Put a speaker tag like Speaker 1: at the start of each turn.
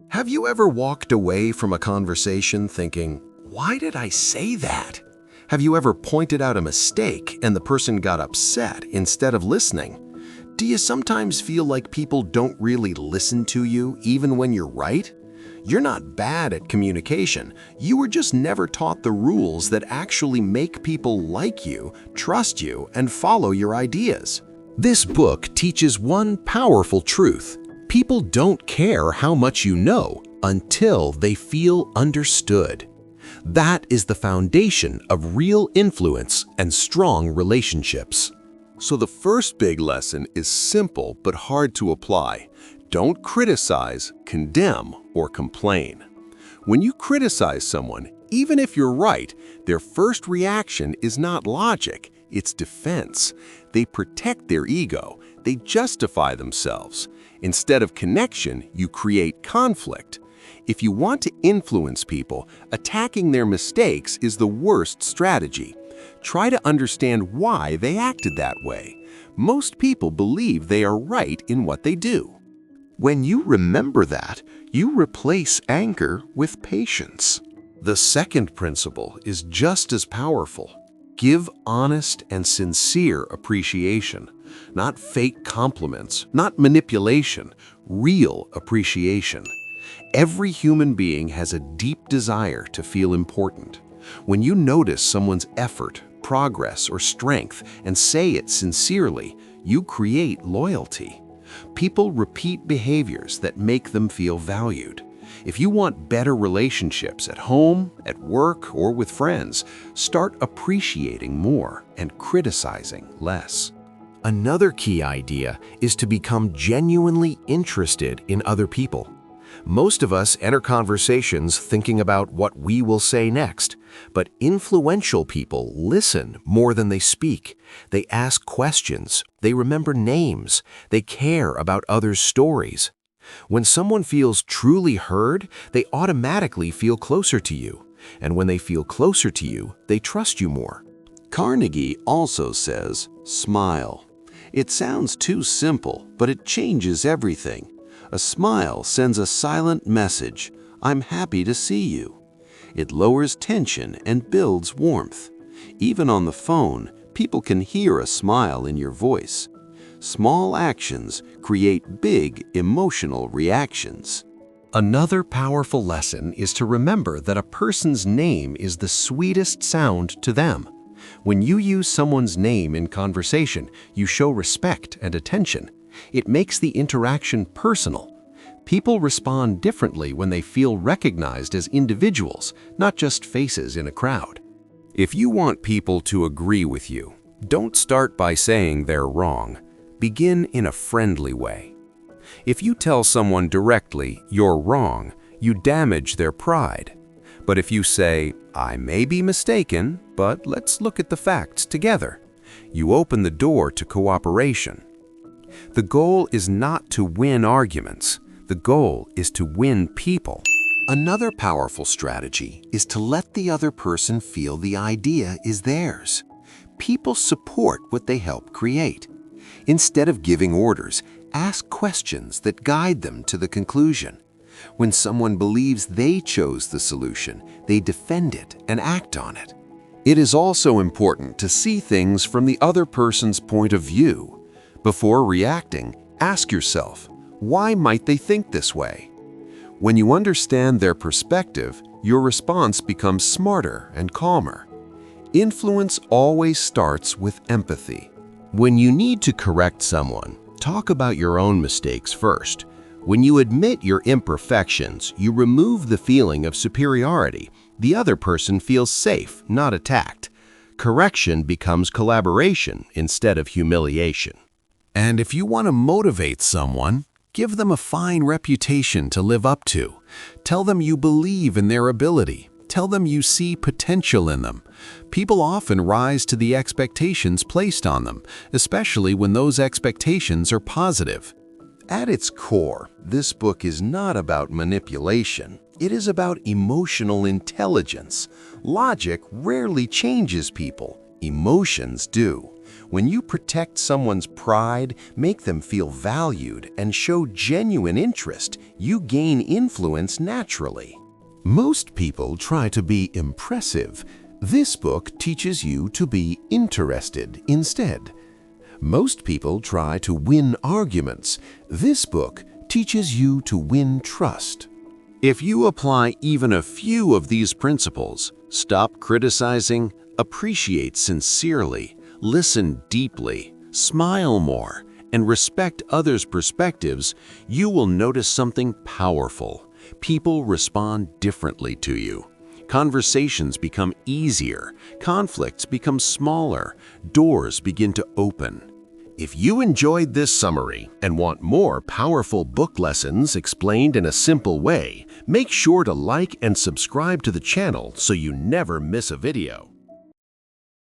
Speaker 1: Have you ever walked away from a conversation thinking, "Why did I say that?" Have you ever pointed out a mistake and the person got upset instead of listening? Do you sometimes feel like people don't really listen to you even when you're right? You're not bad at communication. You were just never taught the rules that actually make people like you, trust you, and follow your ideas. This book teaches one powerful truth. People don't care how much you know until they feel understood. That is the foundation of real influence and strong relationships. So the first big lesson is simple but hard to apply. Don't criticize, condemn, or complain. When you criticize someone, even if you're right, their first reaction is not logic, it's defense. They protect their ego, they justify themselves. Instead of connection, you create conflict. If you want to influence people, attacking their mistakes is the worst strategy. Try to understand why they acted that way. Most people believe they are right in what they do. When you remember that, you replace anger with patience. The second principle is just as powerful. Give honest and sincere appreciation, not fake compliments, not manipulation, real appreciation. Every human being has a deep desire to feel important. When you notice someone's effort, progress, or strength and say it sincerely, you create loyalty. People repeat behaviors that make them feel valued. If you want better relationships at home, at work, or with friends, start appreciating more and criticizing less. Another key idea is to become genuinely interested in other people. Most of us enter conversations thinking about what we will say next, but influential people listen more than they speak. They ask questions, they remember names, they care about others' stories. When someone feels truly heard, they automatically feel closer to you. And when they feel closer to you, they trust you more. Carnegie also says, "Smile." It sounds too simple, but it changes everything. A smile sends a silent message, "I'm happy to see you." It lowers tension and builds warmth. Even on the phone, people can hear a smile in your voice. Small actions create big emotional reactions. Another powerful lesson is to remember that a person's name is the sweetest sound to them. When you use someone's name in conversation, you show respect and attention. It makes the interaction personal. People respond differently when they feel recognized as individuals, not just faces in a crowd. If you want people to agree with you, don't start by saying they're wrong. Begin in a friendly way. If you tell someone directly you're wrong, you damage their pride. But if you say, "I may be mistaken, but let's look at the facts together," you open the door to cooperation. The goal is not to win arguments. The goal is to win people. Another powerful strategy is to let the other person feel the idea is theirs. People support what they help create. Instead of giving orders, ask questions that guide them to the conclusion. When someone believes they chose the solution, they defend it and act on it. It is also important to see things from the other person's point of view. Before reacting, ask yourself, why might they think this way? When you understand their perspective, your response becomes smarter and calmer. Influence always starts with empathy. When you need to correct someone, talk about your own mistakes first. When you admit your imperfections, you remove the feeling of superiority. The other person feels safe, not attacked. Correction becomes collaboration instead of humiliation. And if you want to motivate someone, give them a fine reputation to live up to. Tell them you believe in their ability. Tell them you see potential in them. People often rise to the expectations placed on them, especially when those expectations are positive. At its core, this book is not about manipulation. It is about emotional intelligence. Logic rarely changes people. Emotions do. When you protect someone's pride, make them feel valued, and show genuine interest, you gain influence naturally. Most people try to be impressive. This book teaches you to be interested instead. Most people try to win arguments. This book teaches you to win trust. If you apply even a few of these principles, stop criticizing, appreciate sincerely, listen deeply, smile more, and respect others' perspectives, you will notice something powerful. People respond differently to you. Conversations become easier, conflicts become smaller, doors begin to open. If you enjoyed this summary and want more powerful book lessons explained in a simple way, make sure to like and subscribe to the channel so you never miss a video.